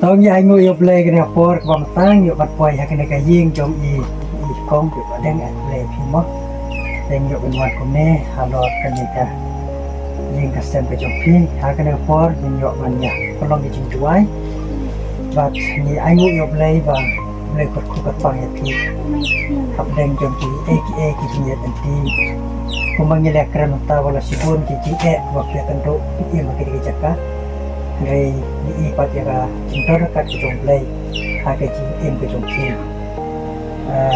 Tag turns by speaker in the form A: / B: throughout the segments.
A: Tong ya ngu yo play kena por kwam tang yo pat poi hakene ka ying jom i kong yo deng at play phimo deng yo ben wat kom ne halo kan ka ying ka sem ka jom phi hakene por yin yo man ya kolong di jing tuai bat ni ai ngu yo play ba play kot ku ka pang ya phi hap deng jom phi aka ki jing ya ten ti kumang ya kran ta wala sibun ki ji e wa phe kan ro i ma ki ki jakka Ray di ipat ya ka cintor kat ke jong play ha ke jing em ke jong phi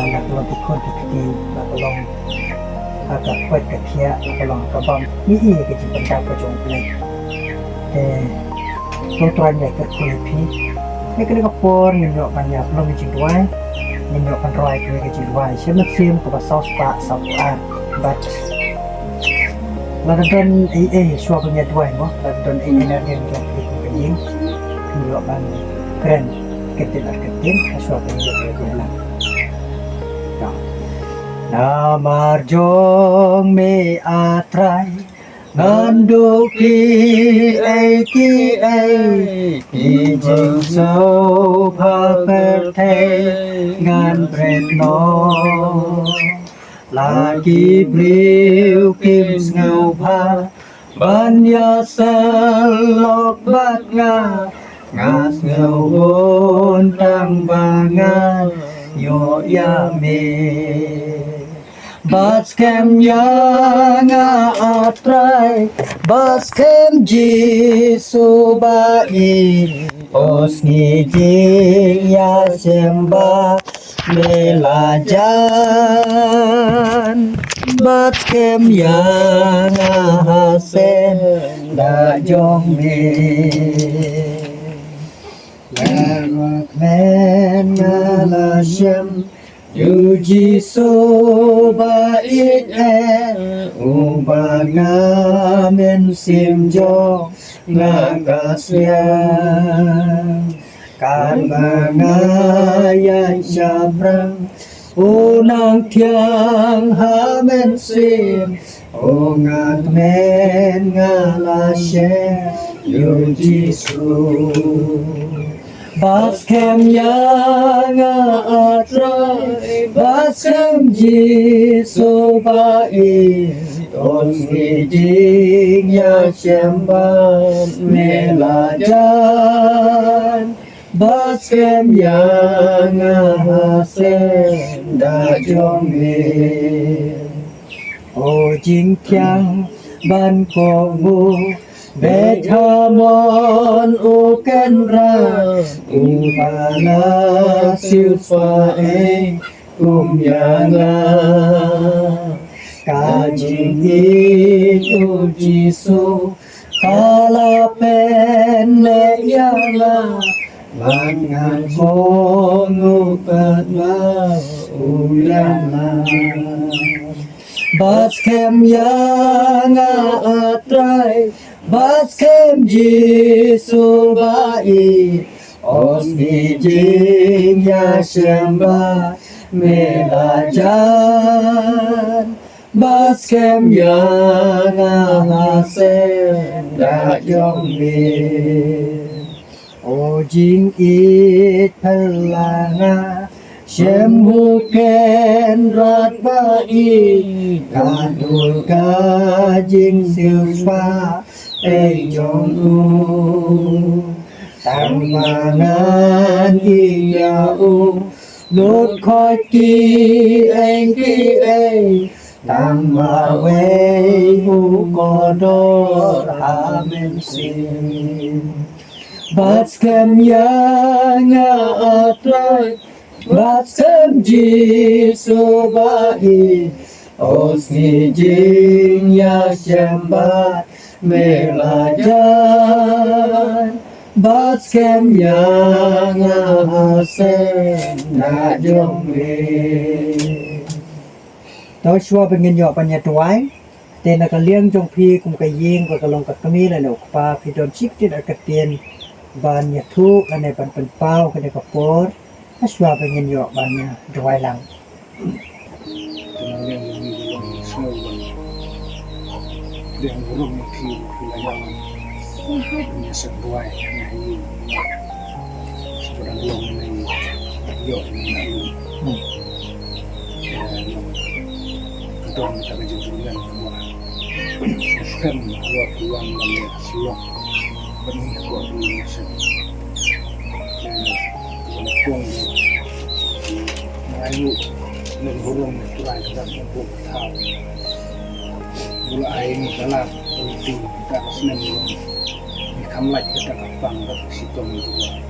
A: nak long ti khon ti ti nak long ha ka kwat ka khia nak long ka bam ni i ke jing pan ka jong play to trai ya ka khoi phi ni ke ka por ni yo pan ya long jing tuai ni yo pan roi ke jing tuai sim nak sim ko ba sauce pa sau a but là đơn xóa bên nhà tuổi mà là đơn là đơn cho cái giếng nhiều bạn keren cái tiền xóa bên nhà tuổi là đó namar jong me atrai nganduki ki jing so pa perte ngan bret no lagi beliau kim ngau pa banya selok bat ngas ngau bon tang bangan yo ya me bas kem ya nga atrai bas kem ji su ba i os ni jing ya semba melajan bat kem yang hasen da jong me larak men ngalasem yuji so ba it ubanga men sim jo ngagasya kan bangayan syabrang unang tiang hamen sim ongat men ngalasye yujisu baskem yang atrai baskem jisu bai ton jing ya syambam melajan baskem yang hasen da jong me o jing kyang ban ko mu betamon u ken ra u bala siu fa yang ka jing u jisu kala pen le yang Lan ngan phong upat ma ulama Bas kem yang atrai Bas kem jisu bai Os di jing ya syamba melajan Bas kem yang hasen da jong me O jing it pelanga Shem huken rat bai Kadul ka jing silfa jong u Tang mangan iya u Nốt khói ki Tang ma wei u kodor amen sim Baskem yang atrai Baskem jisu bai Osni jing ya syambat melajan Baskem yang hasen na jong me Tao xua bên nhân nhọ bên nhà tuái Tên là cả liêng trong phi cùng cái riêng và cả lòng cả mi là nấu pa phi đòn chích trên ở cái tiền ban nhật thu cái này ban phần bao cái này có bột nó xóa bên nhân nhọ ban dry lăng
B: yang burung mungkin wilayah sebuah yang yo na kadang kita kejadian semua sistem buat uang dan siap benih buat Indonesia walaupun mengayu dan burung itu lain dan untuk tahu mula air dalam penting kita senang di kamlai kita kapang dan situ juga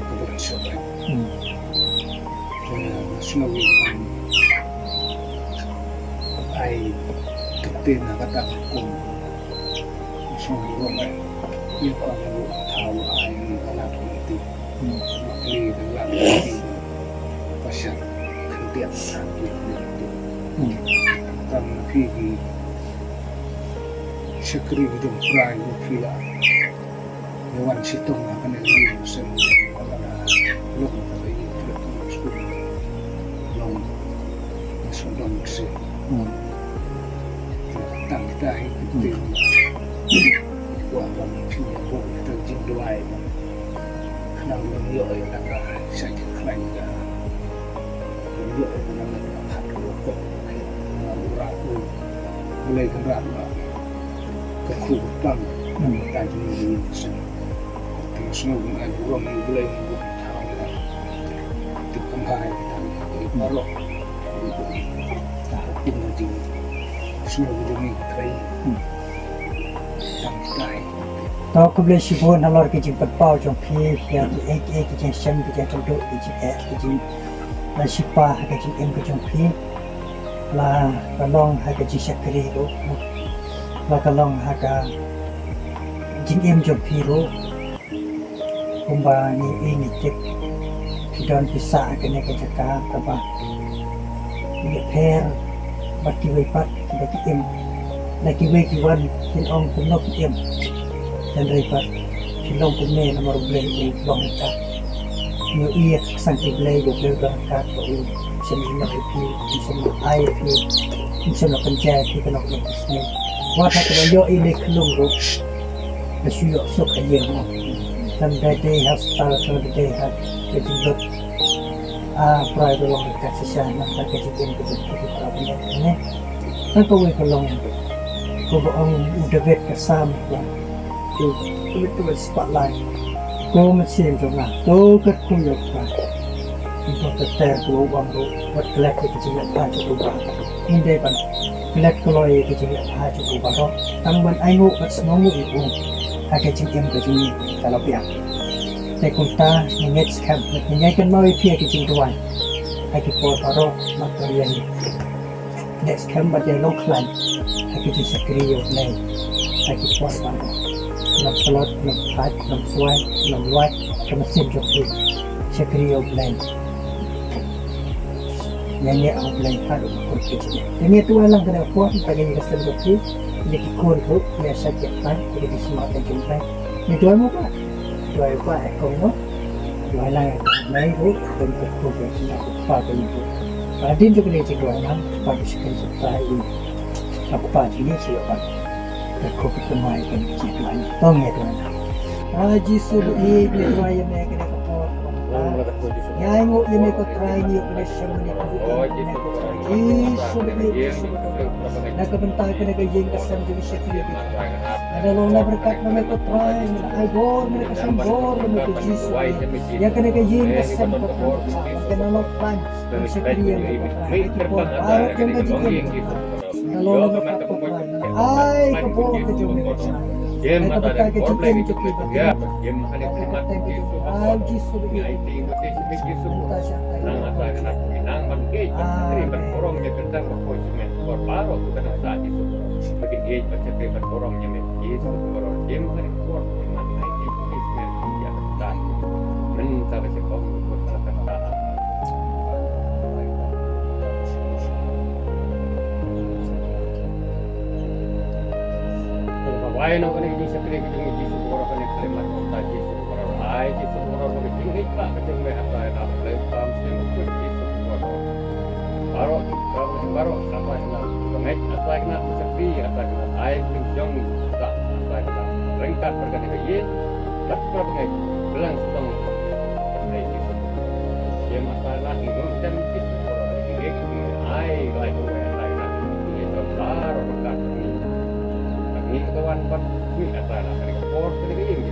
B: kebersihan semua ai ketin kata hukum semua orang yang kamu tahu ai dalam penting makli dalam penting pasal kentian sakit itu karena pergi syakri itu perai pila hewan situng akan ada sen kalau belum tapi tidak terus belum masuk dalam sih tăng kita itu kuat punya pun kita jinduai kenal menyo yang nak saya kelain dah menyo yang nak hat rokok ragu mulai gerak ke kubang dan ini terus dengan burung mulai membuat tahu di kembali kita marok ini semua demi kai sampai
A: tao cũng lên xí buôn nó cái chuyện bật bao trong phía hiện thì cái chuyện xem cái chuyện trong đội cái chuyện là xí pa cái chuyện em cái trong phía là cái long hay cái chuyện sạch cái đó là cái long hay cái chuyện em trong phía đó cũng bà ni ini cek khi đón cái xã cái này cái cá các bạn bị phe bắt cái vây bắt cái em lagi baik iwan kin ong kunok em dan repat kin long kunne na marublay u bangka nyo iya sang iblay go blay bangka ko u sen na ipi sen ai ipi sen na panjay ki kanok na kusne wa ta ko yo ile klung ro na shuyo sok ayen mo dan day has started the day had getting up private long ka sa na ka kitchen ko sa problem ne ta ko we ko long cô ông David Kasam là chú tôi spotlight cô mà xem trong nào cô cất khu vực và chúng tôi tè của ông đồ vật lệch cái chuyện hai cho cô bạn nhưng đây bạn lệch cái loại cái chuyện hai cho cô bạn đó tăng bên anh ngủ bắt nó ngủ uống hai cái chuyện em của chúng mình là lập biệtแต่คนตาในเน็ตแคมป์ในไงกันน้อยเพียงจริงด้วยให้ที่ปอดพารอมาเรียนเน็ตแคมป์บัดยังลงคลันให้ที่สกรีอยู่ในให้ที่ปอดพารอนำพลอดนำพัดนำสวยนำวัดกำลังเส้นจบที่สกรีอยู่ในyang ni aku belajar pada kod kecil. Ini tu alang kena kuat pada yang kesan kecil. Ini kod tu biasa cepat, jadi semua terjumpa. Ini tu apa? Dua apa ekor no? Dua lang mai tu bentuk kod yang aku pakai itu. Pada dia juga dia dua lang pada sekian setelah ini. Aku pakai ini siapa? Kod itu mai kan kecil lang. Tong ya tuan. Haji suruh ini dua yang nak kena kapor. Yang ngok yang mereka try ni operation ni nak kebentar kena gayeng kesan jadi security. Ada lona berkat mereka try, ai bor mereka sambor mereka jisu. Yang kena gayeng kesan kapor, kena nak plan security mereka bor. Baru kena gayeng. Ada lona berkat kapor, ai kapor kejauh mereka. Game ada problem itu ya, game ada problem itu. Jisu ini itu nang apa nak nang mangke jadi berkorong je tentang konsumen baru tu kan saat itu bagi dia baca berkorongnya itu berkorong game kan kuat memang naik konsumen ya dan mentah sekong untuk kata why no kan ini sekali kita ini orang kan klemat tadi orang ai itu orang kan ini tak macam apa nak lepas semua baru apa nak connect apa nak sepi apa nak air pinjam tak apa nak ringkat berganti kain tak apa nak belang setong dari itu
C: kawan kan wih apa lah dari kapor dari ini